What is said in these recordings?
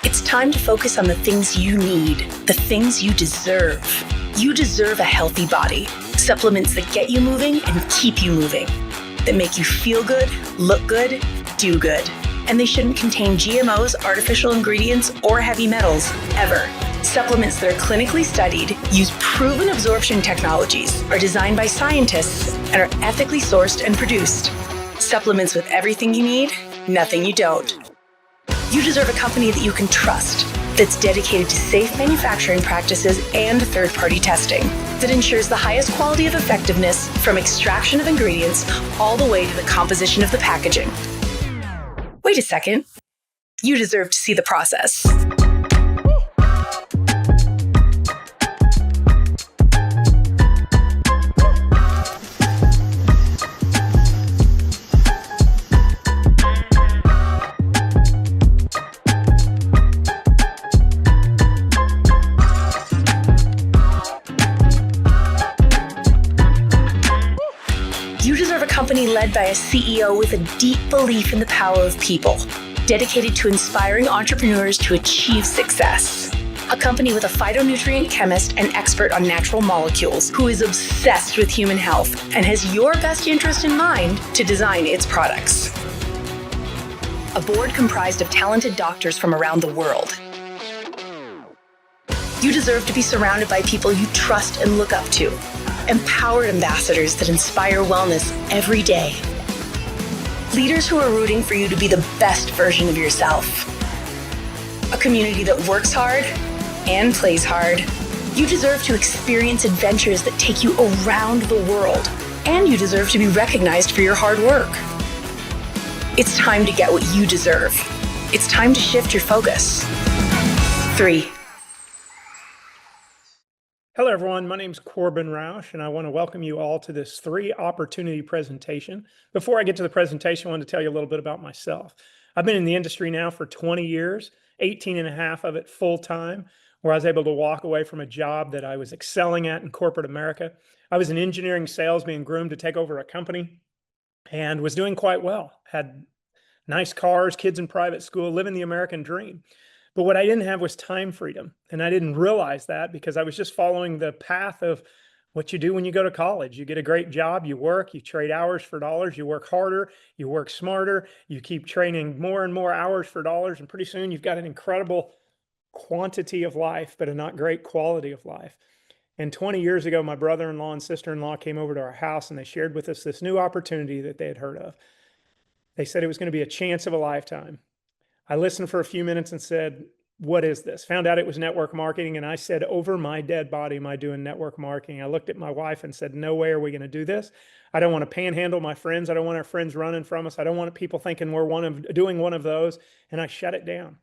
It's time to focus on the things you need, the things you deserve. You deserve a healthy body, supplements that get you moving and keep you moving, that make you feel good, look good, do good. And they shouldn't contain GMOs, artificial ingredients, or heavy metals, ever. Supplements that are clinically studied, use proven absorption technologies, are designed by scientists, and are ethically sourced and produced. Supplements with everything you need, nothing you don't. You deserve a company that you can trust, that's dedicated to safe manufacturing practices and third-party testing, that ensures the highest quality of effectiveness from extraction of ingredients all the way to the composition of the packaging. Wait a second. You deserve to see the process. You deserve a company led by a CEO with a deep belief in the power of people, dedicated to inspiring entrepreneurs to achieve success. A company with a phytonutrient chemist and expert on natural molecules who is obsessed with human health and has your best interest in mind to design its products. A board comprised of talented doctors from around the world. You deserve to be surrounded by people you trust and look up to. Empowered ambassadors that inspire wellness every day. Leaders who are rooting for you to be the best version of yourself. A community that works hard and plays hard. You deserve to experience adventures that take you around the world. And you deserve to be recognized for your hard work. It's time to get what you deserve. It's time to shift your focus. 3. Hello, everyone. My name is Corbin Roush, and I want to welcome you all to this 3 opportunity presentation. Before I get to the presentation, I want to tell you a little bit about myself. I've been in the industry now for 20 years, 18 and a half of it full time, where I was able to walk away from a job that I was excelling at in corporate America. I was in engineering sales, being groomed to take over a company, and was doing quite well. Had nice cars, kids in private school, living the American dream. But what I didn't have was time freedom. And I didn't realize that because I was just following the path of what you do when you go to college. You get a great job, you work, you trade hours for dollars, you work harder, you work smarter, you keep training more and more hours for dollars. And pretty soon you've got an incredible quantity of life, but a not great quality of life. And 20 years ago, my brother-in-law and sister-in-law came over to our house and they shared with us this new opportunity that they had heard of. They said it was going to be a chance of a lifetime. I listened for a few minutes and said, what is this? Found out it was network marketing. And I said, over my dead body, am I doing network marketing? I looked at my wife and said, no way are we going to do this. I don't want to panhandle my friends. I don't want our friends running from us. I don't want people thinking we're doing one of those. And I shut it down.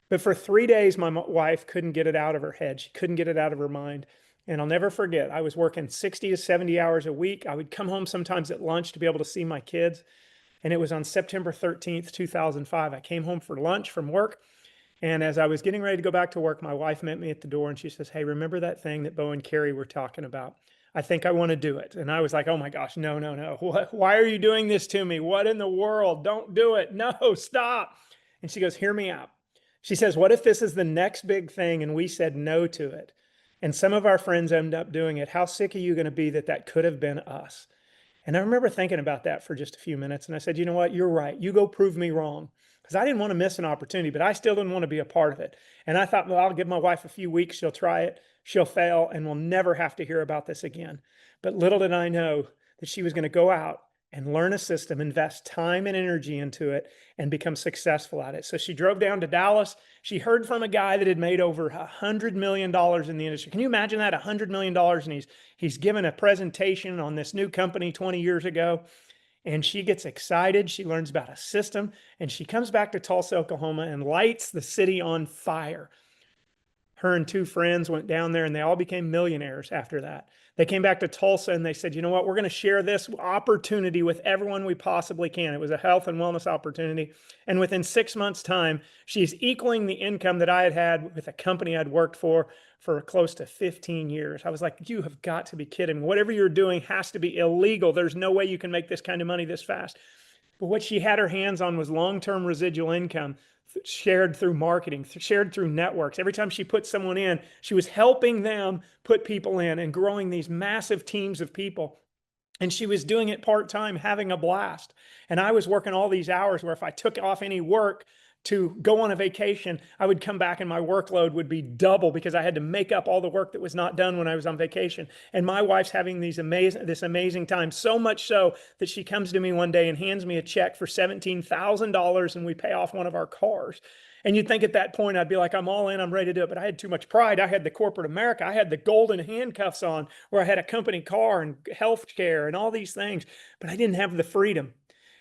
But for 3 days, my wife couldn't get it out of her head. She couldn't get it out of her mind. And I'll never forget, I was working 60 to 70 hours a week. I would come home sometimes at lunch to be able to see my kids. And it was on September 13th, 2005. I came home for lunch from work. And as I was getting ready to go back to work, my wife met me at the door and she says, hey, remember that thing that Bo and Carrie were talking about? I think I want to do it. And I was like, oh my gosh, no. Why are you doing this to me? What in the world? Don't do it. No, stop. And she goes, hear me out. She says, what if this is the next big thing and we said no to it? And some of our friends end up doing it. How sick are you going to be that could have been us? And I remember thinking about that for just a few minutes. And I said, you know what? You're right. You go prove me wrong. Because I didn't want to miss an opportunity, but I still didn't want to be a part of it. And I thought, well, I'll give my wife a few weeks. She'll try it. She'll fail. And we'll never have to hear about this again. But little did I know that she was going to go out and learn a system, invest time and energy into it, and become successful at it. So she drove down to Dallas. She heard from a guy that had made over $100 million in the industry. Can you imagine that? $100 million. And he's given a presentation on this new company 20 years ago. And she gets excited. She learns about a system. And she comes back to Tulsa, Oklahoma, and lights the city on fire. Her and 2 friends went down there, and they all became millionaires after that. They came back to Tulsa, and they said, you know what? We're going to share this opportunity with everyone we possibly can. It was a health and wellness opportunity. And within 6 months' time, she's equaling the income that I had had with a company I'd worked for close to 15 years. I was like, you have got to be kidding me. Whatever you're doing has to be illegal. There's no way you can make this kind of money this fast. But what she had her hands on was long-term residual income shared through marketing, shared through networks. Every time she put someone in, she was helping them put people in and growing these massive teams of people. And she was doing it part-time, having a blast. And I was working all these hours where if I took off any work to go on a vacation, I would come back and my workload would be double because I had to make up all the work that was not done when I was on vacation. And my wife's having this amazing time, so much so that she comes to me one day and hands me a check for $17,000 and we pay off one of our cars. And you'd think at that point, I'd be like, I'm all in, I'm ready to do it. But I had too much pride. I had the corporate America. I had the golden handcuffs on where I had a company car and health care and all these things, but I didn't have the freedom.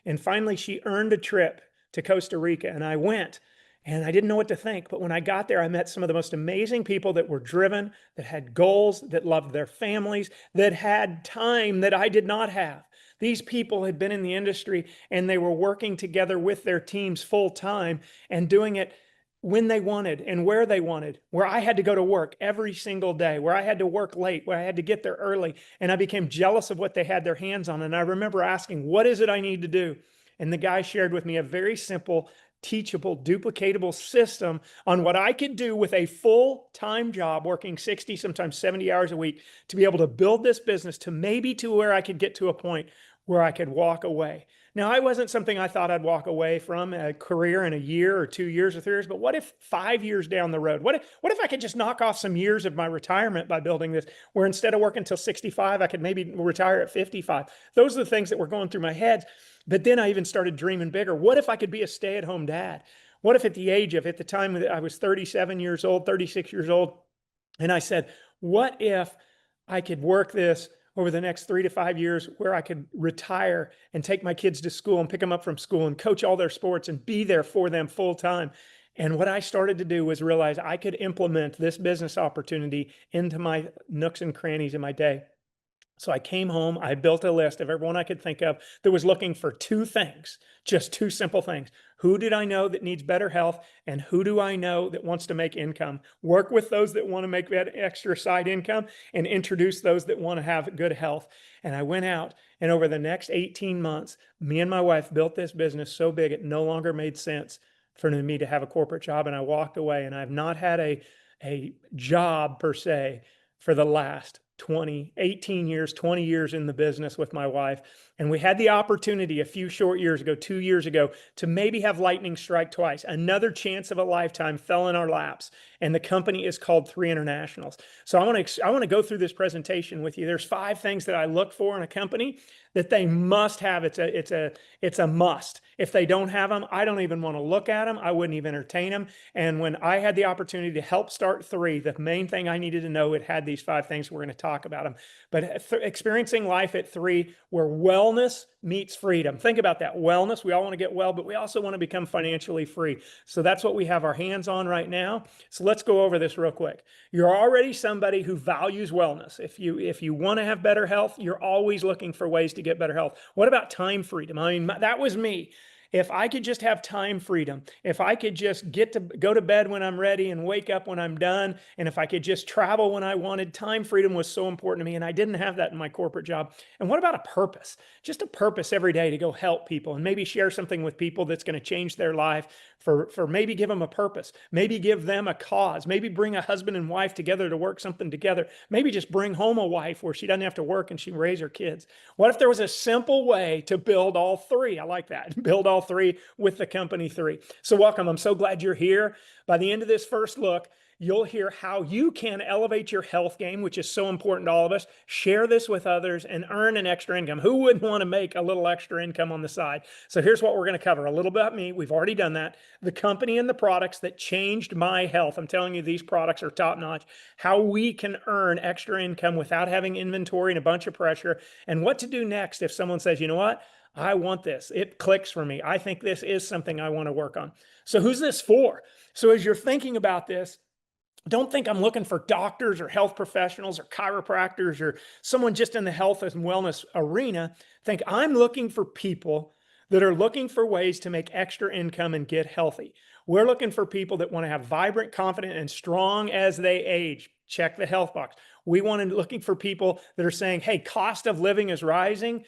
And finally, she earned a trip to Costa Rica and I went and I didn't know what to think. But when I got there, I met some of the most amazing people that were driven, that had goals, that loved their families, that had time that I did not have. These people had been in the industry and they were working together with their teams full time and doing it when they wanted and where they wanted, where I had to go to work every single day, where I had to work late, where I had to get there early. And I became jealous of what they had their hands on. And I remember asking, what is it I need to do? And the guy shared with me a very simple, teachable, duplicatable system on what I could do with a full-time job, working 60, sometimes 70 hours a week, to be able to build this business to where I could get to a point where I could walk away. Now, I wasn't something I thought I'd walk away from a career in a year or 2 years or 3 years, but what if 5 years down the road? What if I could just knock off some years of my retirement by building this, where instead of working until 65, I could maybe retire at 55? Those are the things that were going through my head. But then I even started dreaming bigger. What if I could be a stay-at-home dad? What if at the time that I was 37 years old, 36 years old, and I said, what if I could work this over the next 3 to 5 years where I could retire and take my kids to school and pick them up from school and coach all their sports and be there for them full time? And what I started to do was realize I could implement this business opportunity into my nooks and crannies in my day. So I came home, I built a list of everyone I could think of that was looking for two things, just two simple things. Who did I know that needs better health? And who do I know that wants to make income? Work with those that want to make that extra side income and introduce those that want to have good health. And I went out and over the next 18 months, me and my wife built this business so big it no longer made sense for me to have a corporate job. And I walked away and I've not had a job per se for the last 18 years, 20 years in the business with my wife. And we had the opportunity a few short years ago, 2 years ago, to maybe have lightning strike twice. Another chance of a lifetime fell in our laps. And the company is called 3 Internationals. So I want to go through this presentation with you. There's 5 things that I look for in a company that they must have. It's a must. If they don't have them, I don't even want to look at them. I wouldn't even entertain them. And when I had the opportunity to help start 3, the main thing I needed to know, it had these 5 things. We're going to talk about them. But experiencing life at 3 where wellness meets freedom. Think about that. Wellness, we all want to get well, but we also want to become financially free. So that's what we have our hands on right now. So let's go over this real quick. You're already somebody who values wellness. If you want to have better health, you're always looking for ways to get better health. What about time freedom? I mean, that was me. If I could just have time freedom, if I could just get to go to bed when I'm ready and wake up when I'm done, and if I could just travel when I wanted, time freedom was so important to me, and I didn't have that in my corporate job. And what about a purpose? Just a purpose every day to go help people and maybe share something with people that's going to change their life, for maybe give them a purpose, maybe give them a cause, maybe bring a husband and wife together to work something together, maybe just bring home a wife where she doesn't have to work and she can raise her kids. What if there was a simple way to build all 3? I like that. Build all 3 with the company 3. So welcome. I'm so glad you're here. By the end of this first look, you'll hear how you can elevate your health game, which is so important to all of us, share this with others, and earn an extra income. Who wouldn't want to make a little extra income on the side? So here's what we're going to cover. A little about me. We've already done that. The company and the products that changed my health. I'm telling you, these products are top notch. How we can earn extra income without having inventory and a bunch of pressure. And what to do next if someone says, you know what? I want this. It clicks for me. I think this is something I want to work on. So who's this for? So as you're thinking about this, don't think I'm looking for doctors or health professionals or chiropractors or someone just in the health and wellness arena. Think I'm looking for people that are looking for ways to make extra income and get healthy. We're looking for people that want to have vibrant, confident, and strong as they age. Check the health box. We wanted looking for people that are saying, hey, cost of living is rising.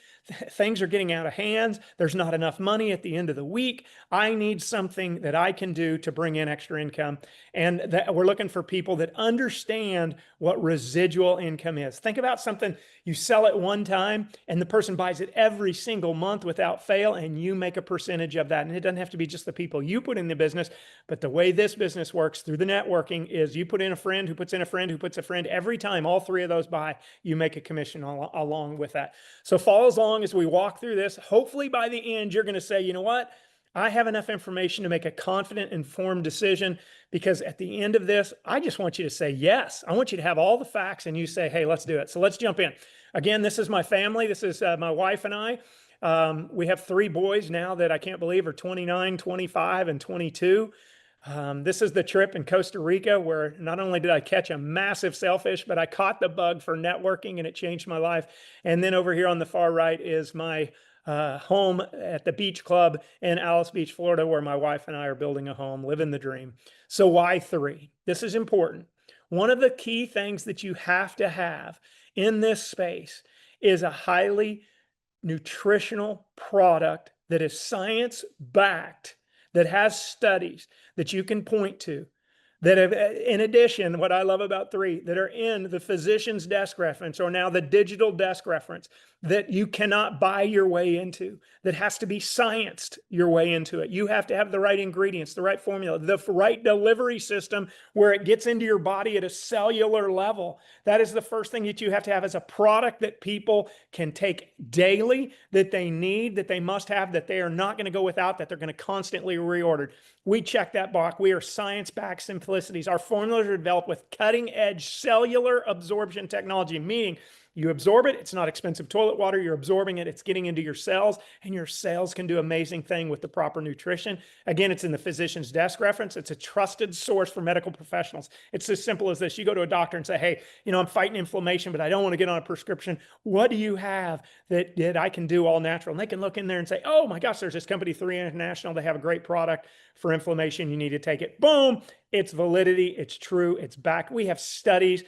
Things are getting out of hands. There's not enough money at the end of the week. I need something that I can do to bring in extra income. And that we're looking for people that understand what residual income is. Think about something you sell it one time and the person buys it every single month without fail, and you make a percentage of that. And it doesn't have to be just the people you put in the business, but the way this business works through the networking is you put in a friend who puts in a friend who puts a friend. Every time all three of those buy, you make a commission along with that. So follow along as we walk through this. Hopefully by the end, you're going to say, you know what? I have enough information to make a confident, informed decision, because at the end of this, I just want you to say yes. I want you to have all the facts and you say, hey, let's do it. So let's jump in. Again, this is my family. This is my wife and I. We have 3 boys now that I can't believe are 29, 25, and 22. This is the trip in Costa Rica where not only did I catch a massive sailfish, but I caught the bug for networking and it changed my life. And then over here on the far right is my home at the beach club in Alice Beach, Florida, where my wife and I are building a home, living the dream. So why 3? This is important. One of the key things that you have to have in this space is a highly nutritional product that is science-backed, that has studies that you can point to, that have, in addition, what I love about 3, that are in the physician's desk reference or now the digital desk reference, that you cannot buy your way into, that has to be scienced your way into it. You have to have the right ingredients, the right formula, the right delivery system where it gets into your body at a cellular level. That is the first thing that you have to have, as a product that people can take daily, that they need, that they must have, that they are not going to go without, that they're going to constantly reorder. We check that box. We are science-backed simplicities. Our formulas are developed with cutting-edge cellular absorption technology, meaning you absorb it, it's not expensive toilet water, you're absorbing it, it's getting into your cells, and your cells can do amazing thing with the proper nutrition. Again, it's in the physician's desk reference. It's a trusted source for medical professionals. It's as simple as this. You go to a doctor and say, hey, you know, I'm fighting inflammation, but I don't want to get on a prescription. What do you have that I can do all natural? And they can look in there and say, oh my gosh, there's this company, 3 International. They have a great product for inflammation. You need to take it. Boom. It's validity. It's true. It's back. We have studies.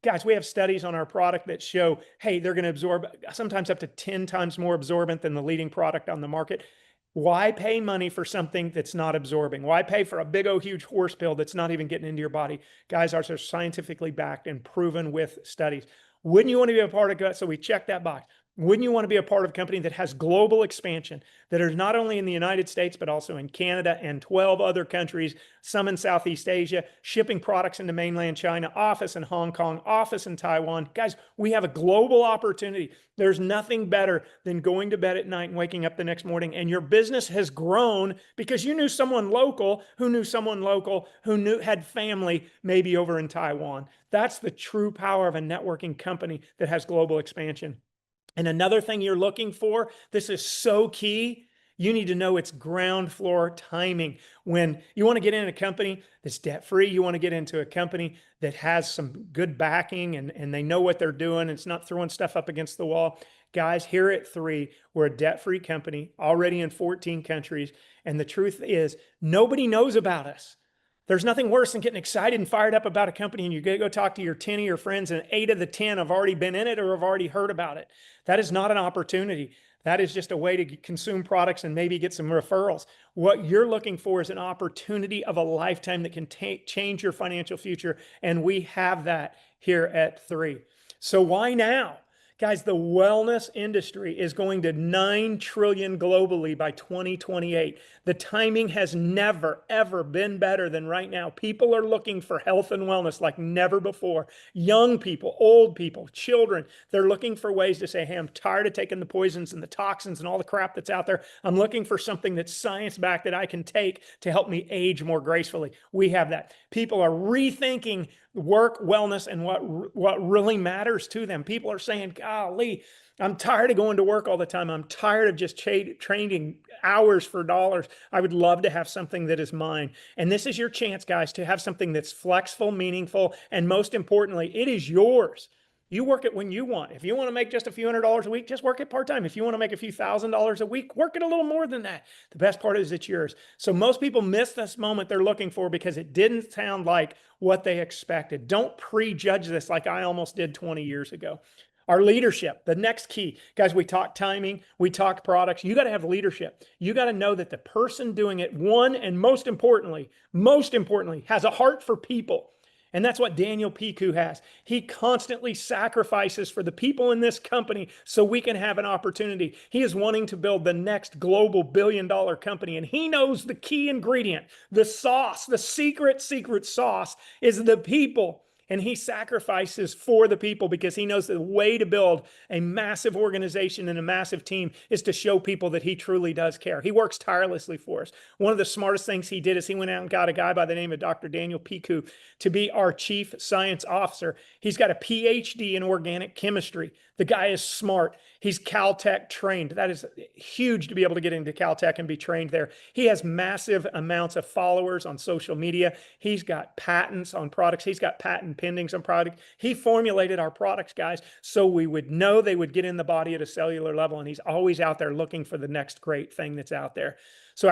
Guys, we have studies on our product that show, hey, they're going to absorb sometimes up to 10 times more absorbent than the leading product on the market. Why pay money for something that's not absorbing? Why pay for a big, huge horse pill that's not even getting into your body? Guys, ours are scientifically backed and proven with studies. Wouldn't you want to be a part of that? So we check that box. Wouldn't you want to be a part of a company that has global expansion, that is not only in the United States, but also in Canada and 12 other countries, some in Southeast Asia, shipping products into mainland China, office in Hong Kong, office in Taiwan? Guys, we have a global opportunity. There's nothing better than going to bed at night and waking up the next morning, and your business has grown because you knew someone local who knew someone local who had family maybe over in Taiwan. That's the true power of a networking company that has global expansion. And another thing you're looking for, this is so key, you need to know its ground floor timing. When you want to get in a company that's debt-free, you want to get into a company that has some good backing and they know what they're doing. It's not throwing stuff up against the wall. Guys, here at 3, we're a debt-free company already in 14 countries. And the truth is, nobody knows about us. There's nothing worse than getting excited and fired up about a company and you go talk to your 10 of your friends and 8 of the 10 have already been in it or have already heard about it. That is not an opportunity. That is just a way to consume products and maybe get some referrals. What you're looking for is an opportunity of a lifetime that can change your financial future. And we have that here at 3. So why now? Guys, the wellness industry is going to 9 trillion globally by 2028. The timing has never, ever been better than right now. People are looking for health and wellness like never before. Young people, old people, children, they're looking for ways to say, hey, I'm tired of taking the poisons and the toxins and all the crap that's out there. I'm looking for something that's science-backed that I can take to help me age more gracefully. We have that. People are rethinking work, wellness, and what really matters to them. People are saying, golly, I'm tired of going to work all the time. I'm tired of just trading hours for dollars. I would love to have something that is mine. And this is your chance, guys, to have something that's flexible, meaningful, and most importantly, it is yours. You work it when you want. If you want to make just a few $100s a week, just work it part-time. If you want to make a few $1,000s a week, work it a little more than that. The best part is it's yours. So most people miss this moment they're looking for because it didn't sound like what they expected. Don't prejudge this like I almost did 20 years ago. Our leadership, the next key. Guys, we talk timing, we talk products. You got to have leadership. You got to know that the person doing it, one, and most importantly, has a heart for people. And that's what Daniel Piku has. He constantly sacrifices for the people in this company so we can have an opportunity. He is wanting to build the next global billion-dollar company, and he knows the key ingredient, the sauce, the secret sauce is the people. And he sacrifices for the people because he knows the way to build a massive organization and a massive team is to show people that he truly does care. He works tirelessly for us. One of the smartest things he did is he went out and got a guy by the name of Dr. Daniel Piku to be our chief science officer. He's got a PhD in organic chemistry. The guy is smart. He's Caltech trained. That is huge to be able to get into Caltech and be trained there. He has massive amounts of followers on social media. He's got patents on products. He's got patent pendings on products. He formulated our products, guys, so we would know they would get in the body at a cellular level, and he's always out there looking for the next great thing that's out there. So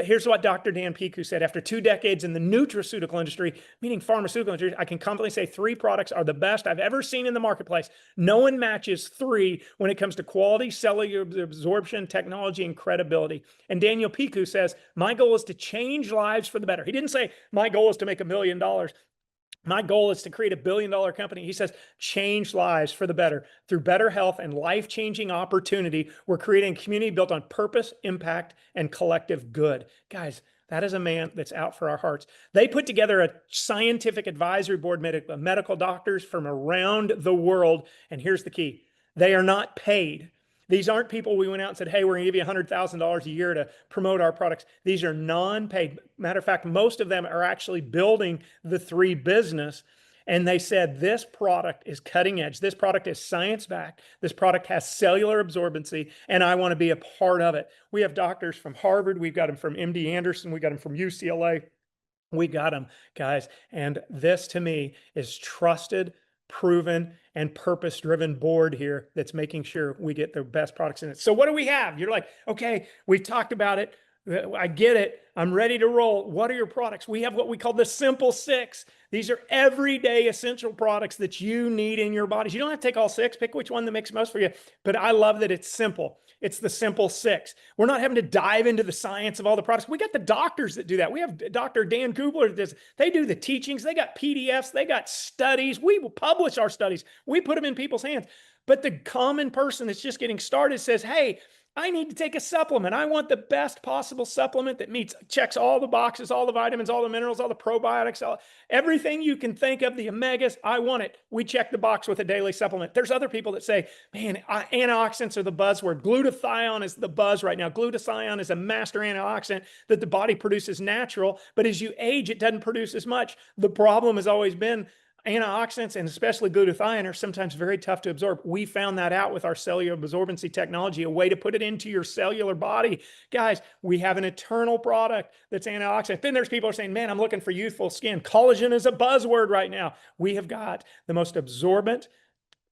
here's what Dr. Dan Piku said, after 2 decades in the nutraceutical industry, meaning pharmaceutical industry, I can confidently say 3 products are the best I've ever seen in the marketplace. No one matches 3 when it comes to quality, cellular absorption, technology, and credibility. And Daniel Piku says, my goal is to change lives for the better. He didn't say, my goal is to make $1 million. My goal is to create $1 billion company. He says, change lives for the better. Through better health and life-changing opportunity, we're creating a community built on purpose, impact, and collective good. Guys, that is a man that's out for our hearts. They put together a scientific advisory board of medical doctors from around the world. And here's the key. They are not paid. These aren't people we went out and said, hey, we're going to give you $100,000 a year to promote our products. These are non-paid. Matter of fact, most of them are actually building the 3 business. And they said, this product is cutting edge. This product is science-backed. This product has cellular absorbency, and I want to be a part of it. We have doctors from Harvard. We've got them from MD Anderson. We got them from UCLA. We got them, guys. And this, to me, is trusted, proven, and purpose-driven board here that's making sure we get the best products in it. So what do we have? You're like, okay, we've talked about it. I get it. I'm ready to roll. What are your products? We have what we call the Simple 6. These are everyday essential products that you need in your bodies. You don't have to take all 6. Pick which one that makes most for you. But I love that it's simple. It's the Simple 6. We're not having to dive into the science of all the products. We got the doctors that do that. We have Dr. Dan Kubler that does. They do the teachings. They got PDFs. They got studies. We will publish our studies. We put them in people's hands. But the common person that's just getting started says, hey, I need to take a supplement. I want the best possible supplement that checks all the boxes, all the vitamins, all the minerals, all the probiotics, everything you can think of, the omegas. I want it. We check the box with a daily supplement. There's other people that say, man, antioxidants are the buzzword. Glutathione is the buzz right now. Glutathione is a master antioxidant that the body produces natural, but as you age, it doesn't produce as much. The problem has always been antioxidants, and especially glutathione, are sometimes very tough to absorb. We found that out with our cellular absorbency technology, a way to put it into your cellular body. Guys, we have an eternal product that's antioxidant. Then there's people who are saying, man, I'm looking for youthful skin. Collagen is a buzzword right now. We have got the most absorbent,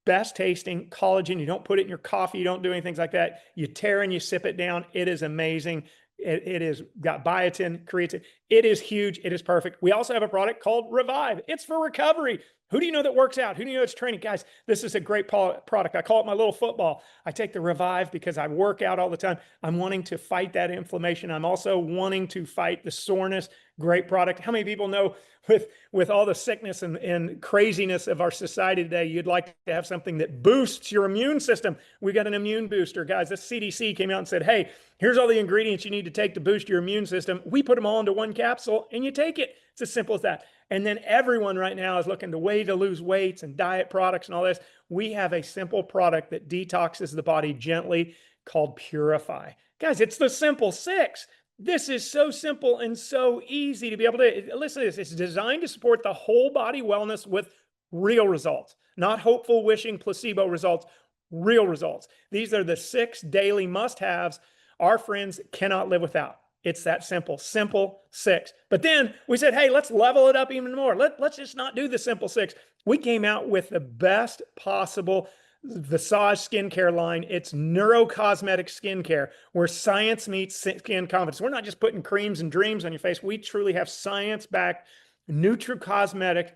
best tasting collagen. You don't put it in your coffee. You don't do anything like that. You tear and you sip it down. It is amazing. It is got biotin, creatine. It is huge. It is perfect. We also have a product called Revive. It's for recovery. Who do you know that works out? Who do you know it's training? Guys, this is a great product. I call it my little football. I take the Revive because I work out all the time. I'm wanting to fight that inflammation. I'm also wanting to fight the soreness. Great product. How many people know with all the sickness and craziness of our society today, you'd like to have something that boosts your immune system? We got an immune booster, guys. The CDC came out and said, hey, here's all the ingredients you need to take to boost your immune system. We put them all into one capsule and you take it. It's as simple as that. And then everyone right now is looking to way to lose weights and diet products and all this. We have a simple product that detoxes the body gently called Purify. Guys, it's the Simple 6. This is so simple and so easy to be able to listen to this. It's designed to support the whole body wellness with real results, not hopeful, wishing, placebo results, real results. These are the 6 daily must-haves our friends cannot live without. It's that simple. Simple six. But then we said, hey, let's level it up even more. Let's just not do the simple six. We came out with the best possible Visage skincare line. It's neurocosmetic skincare where science meets skin confidence. We're not just putting creams and dreams on your face. We truly have science-backed nutricosmetic,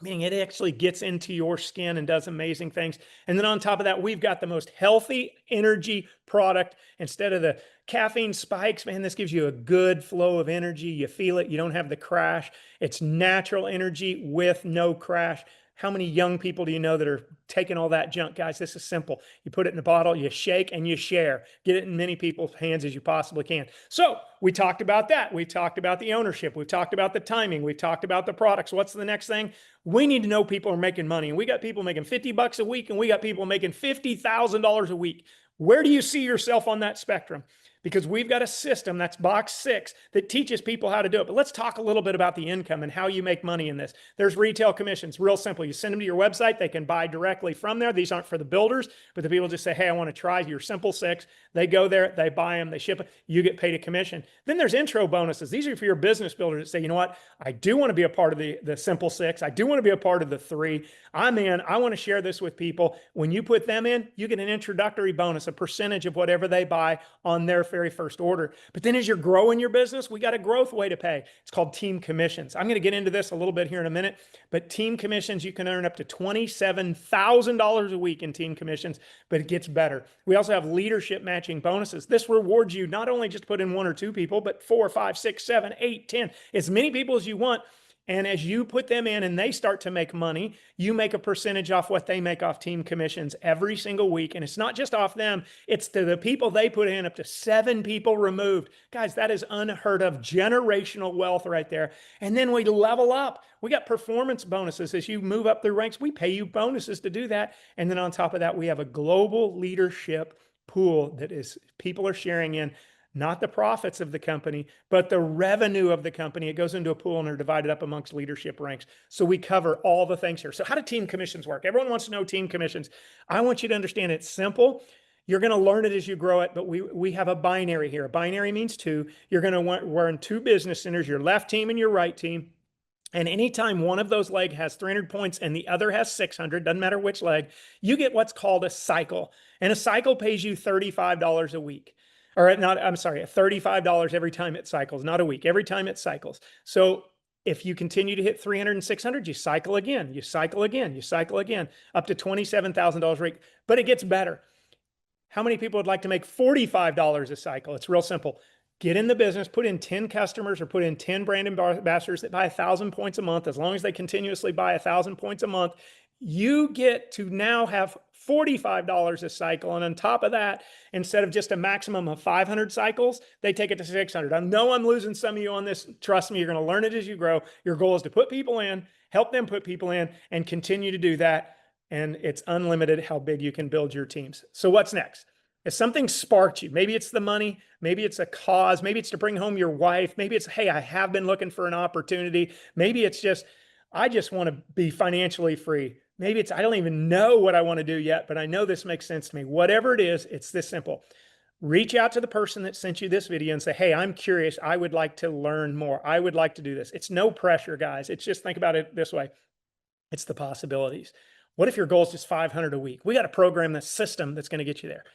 meaning it actually gets into your skin and does amazing things. And then on top of that, we've got the most healthy energy product. Instead of the caffeine spikes, man, this gives you a good flow of energy. You feel it. You don't have the crash. It's natural energy with no crash. How many young people do you know that are taking all that junk? Guys, this is simple. You put it in a bottle, you shake, and you share. Get it in many people's hands as you possibly can. So we talked about that. We talked about the ownership. We've talked about the timing. We've talked about the products. What's the next thing? We need to know people are making money. And we got people making $50 a week, and we got people making $50,000 a week. Where do you see yourself on that spectrum? Because we've got a system, that's box 6, that teaches people how to do it. But let's talk a little bit about the income and how you make money in this. There's retail commissions, real simple. You send them to your website, they can buy directly from there. These aren't for the builders, but the people just say, hey, I want to try your simple 6. They go there, they buy them, they ship it, you get paid a commission. Then there's intro bonuses. These are for your business builders that say, you know what, I do want to be a part of the simple 6. I do want to be a part of the 3. I'm in, I want to share this with people. When you put them in, you get an introductory bonus, a percentage of whatever they buy on their very first order. But then as you're growing your business, we got a growth way to pay. It's called team commissions. I'm going to get into this a little bit here in a minute, but team commissions, you can earn up to $27,000 a week in team commissions, but it gets better. We also have leadership matching bonuses. This rewards you not only just put in 1 or 2 people, but 4, 5, 6, 7, 8, 10, as many people as you want. And as you put them in and they start to make money, you make a percentage off what they make off team commissions every single week. And it's not just off them, it's to the people they put in, up to 7 people removed. Guys, that is unheard of generational wealth right there. And then we level up. We got performance bonuses. As you move up through ranks, we pay you bonuses to do that. And then on top of that, we have a global leadership pool that is people are sharing in. Not the profits of the company, but the revenue of the company. It goes into a pool and are divided up amongst leadership ranks. So we cover all the things here. So how do team commissions work? Everyone wants to know team commissions. I want you to understand it's simple. You're going to learn it as you grow it, but we have a binary here. A binary means 2. You're going to run 2 business centers, your left team and your right team. And anytime one of those legs has 300 points and the other has 600, doesn't matter which leg, you get what's called a cycle. And a cycle pays you $35 a week. Or not, I'm sorry, $35 every time it cycles, not a week, every time it cycles. So if you continue to hit 300 and 600, you cycle again, you cycle again, you cycle again, up to $27,000 a week. But it gets better. How many people would like to make $45 a cycle? It's real simple. Get in the business, put in 10 customers or put in 10 brand ambassadors that buy 1,000 points a month. As long as they continuously buy 1,000 points a month, you get to now have $45 a cycle. And on top of that, instead of just a maximum of 500 cycles, they take it to 600. I know I'm losing some of you on this. Trust me, you're going to learn it as you grow. Your goal is to put people in, help them put people in, and continue to do that. And it's unlimited how big you can build your teams. So what's next? If something sparked you, maybe it's the money, maybe it's a cause, maybe it's to bring home your wife, maybe it's, hey, I have been looking for an opportunity. Maybe it's just, I just want to be financially free. Maybe it's, I don't even know what I want to do yet, but I know this makes sense to me. Whatever it is, it's this simple. Reach out to the person that sent you this video and say, hey, I'm curious. I would like to learn more. I would like to do this. It's no pressure, guys. It's just, think about it this way. It's the possibilities. What if your goal is just 500 a week? We got a program, that system that's going to get you there.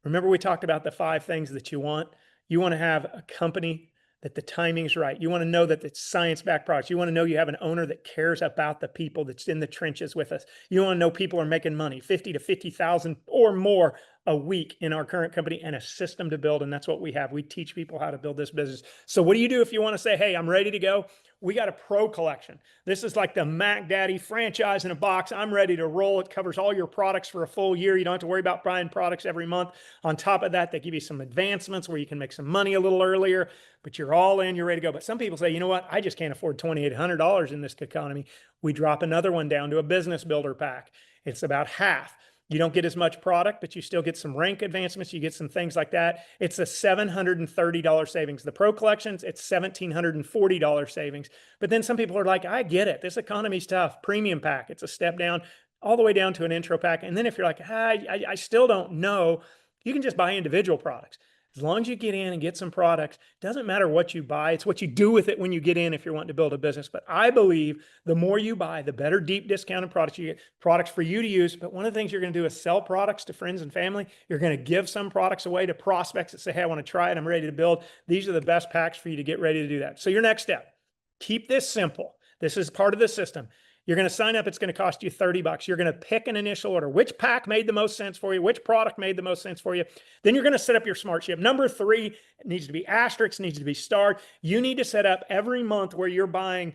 Remember, we talked about the 5 things that you want. You want to have a company that the timing's right. You want to know that it's science-backed products. You want to know you have an owner that cares about the people that's in the trenches with us. You want to know people are making money, 50 to 50,000 or more a week in our current company, and a system to build. And that's what we have. We teach people how to build this business. So what do you do if you want to say, hey, I'm ready to go? We got a pro collection. This is like the Mac Daddy franchise in a box. I'm ready to roll. It covers all your products for a full year. You don't have to worry about buying products every month. On top of that, they give you some advancements where you can make some money a little earlier, but you're all in, you're ready to go. But some people say, you know what? I just can't afford $2,800 in this economy. We drop another one down to a business builder pack. It's about half. You don't get as much product, but you still get some rank advancements. You get some things like that. It's a $730 savings. The pro collections, it's $1,740 savings. But then some people are like, I get it. This economy's tough. Premium pack, it's a step down, all the way down to an intro pack. And then if you're like, I still don't know, you can just buy individual products. As long as you get in and get some products, doesn't matter what you buy. It's what you do with it when you get in if you're wanting to build a business. But I believe the more you buy, the better deep discounted products you get, products for you to use. But one of the things you're going to do is sell products to friends and family. You're going to give some products away to prospects that say, hey, I want to try it. I'm ready to build. These are the best packs for you to get ready to do that. So your next step, keep this simple. This is part of the system. You're going to sign up. It's going to cost you $30. You're going to pick an initial order. Which pack made the most sense for you? Which product made the most sense for you? Then you're going to set up your smart ship. Number 3, it needs to be asterisk, needs to be starred. You need to set up every month where you're buying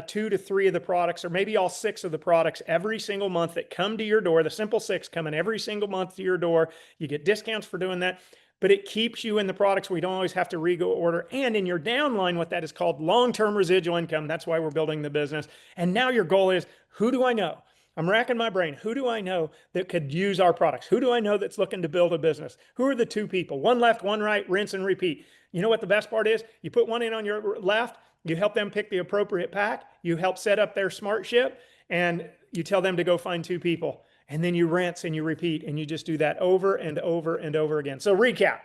2 to 3 of the products, or maybe all 6 of the products every single month that come to your door. The simple 6 coming every single month to your door. You get discounts for doing that. But it keeps you in the products where you don't always have to re-go order. And in your downline, what that is called long-term residual income. That's why we're building the business. And now your goal is, who do I know? I'm racking my brain. Who do I know that could use our products? Who do I know that's looking to build a business? Who are the 2 people? One left, one right, rinse and repeat. You know what the best part is? You put one in on your left, you help them pick the appropriate pack, you help set up their smart ship, and you tell them to go find 2 people. And then you rinse and you repeat, and you just do that over and over and over again. So recap,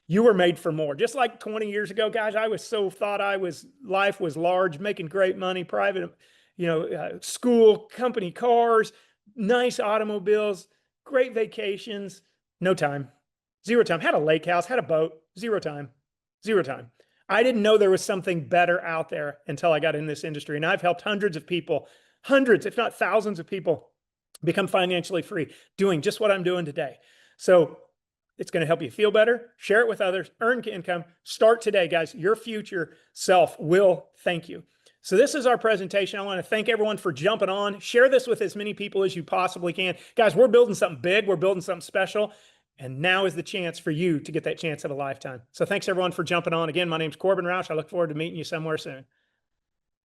you were made for more. Just like 20 years ago, guys, life was large, making great money, private, school, company cars, nice automobiles, great vacations, no time, 0 time. Had a lake house, had a boat, 0 time, 0 time. I didn't know there was something better out there until I got in this industry. And I've helped hundreds of people, hundreds, if not thousands of people, become financially free doing just what I'm doing today. So it's going to help you feel better, share it with others, earn income. Start today, guys. Your future self will thank you. So this is our presentation. I want to thank everyone for jumping on. Share this with as many people as you possibly can. Guys, we're building something big. We're building something special. And now is the chance for you to get that chance of a lifetime. So thanks everyone for jumping on. Again, my name's Corbin Roush. I look forward to meeting you somewhere soon.